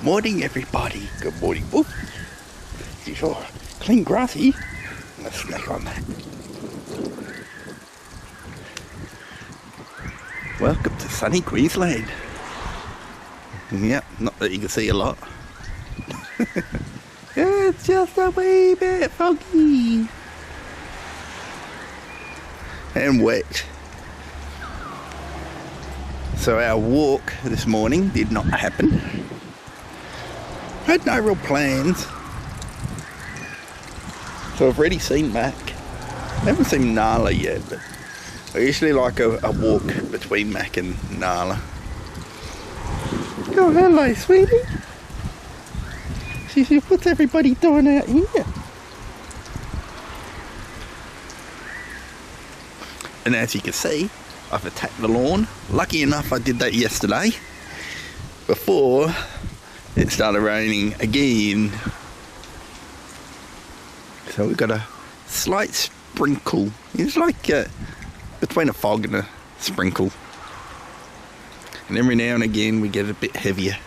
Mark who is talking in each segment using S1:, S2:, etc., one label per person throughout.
S1: Morning, everybody. Good morning. Whoop. You sure? Clean grassy. Let's snack on that. Welcome to sunny Queensland. Yep, not that you can see a lot. It's just a wee bit foggy. And wet. So our walk this morning did not happen. Had no real plans. So I've already seen Mac. I haven't seen Nala yet, but I usually like a walk between Mac and Nala. Oh, hello, sweetie. She said, what's everybody doing out here? And as you can see, I've attacked the lawn. Lucky enough I did that yesterday, before it started raining again. So we've got a slight sprinkle. It's like between a fog and a sprinkle. And every now and again we get a bit heavier.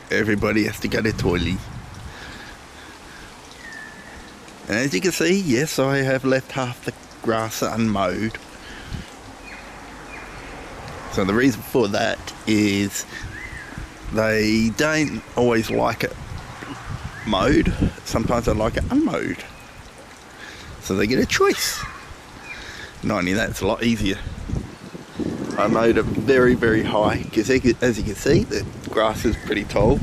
S1: Everybody has to go to the toilet. And as you can see, yes, I have left half the grass unmowed. So the reason for that is they don't always like it mowed. Sometimes they like it unmowed. So they get a choice. Not only that, it's a lot easier. I mowed it very, very high because as you can see, the grass is pretty tall.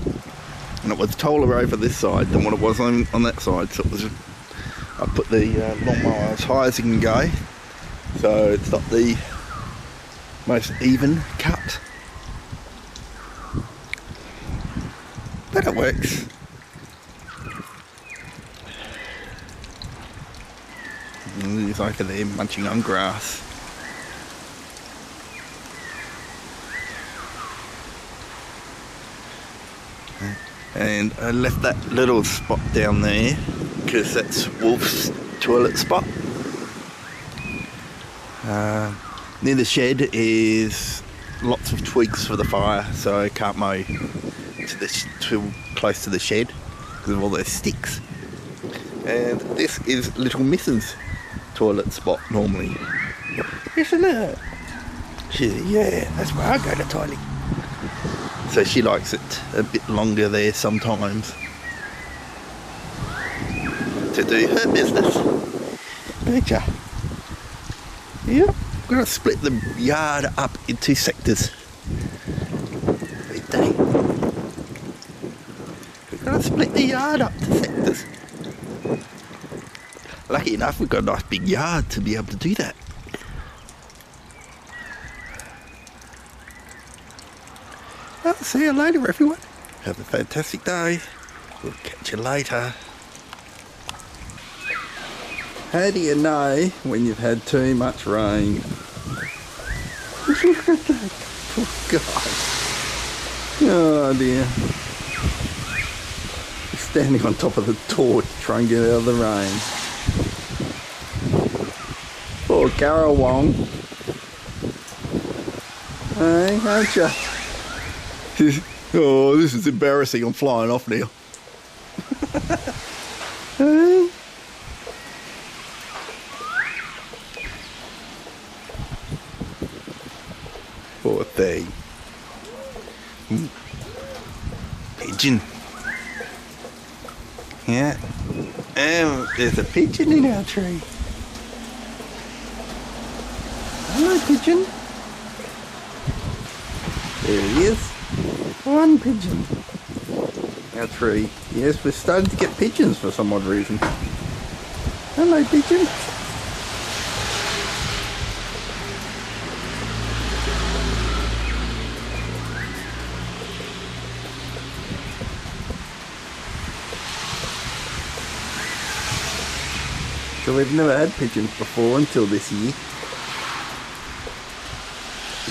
S1: And it was taller over this side than what it was on that side. So it was, I put the lawnmower as high as it can go. So it's not the most even cut. But it works. And he's over there munching on grass. And I left that little spot down there because that's Wolf's toilet spot. Near the shed is lots of twigs for the fire, so I can't mow too close to the shed because of all those sticks. And this is little Mrs. toilet spot normally, isn't it? Yeah, that's where I go to toilet. So she likes it a bit longer there sometimes to do her business. Don't ya? Yep. We're going to split the yard up in 2 sectors. We're going to split the yard up to sectors. Lucky enough, we've got a nice big yard to be able to do that. Well, see you later, everyone. Have a fantastic day. We'll catch you later. How do you know when you've had too much rain? Look at that. Poor guy. Oh dear. He's standing on top of the torch trying to get out of the rain. Poor Carol Wong. Hey, aren't you? Oh, this is embarrassing. I'm flying off now. Hey. Poor thing. Pigeon. Yeah. And there's a pigeon in our tree. Hello, pigeon. There he is. One pigeon. Our tree. Yes, we're starting to get pigeons for some odd reason. Hello, pigeon. So we've never had pigeons before until this year.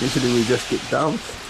S1: Usually we just get doves.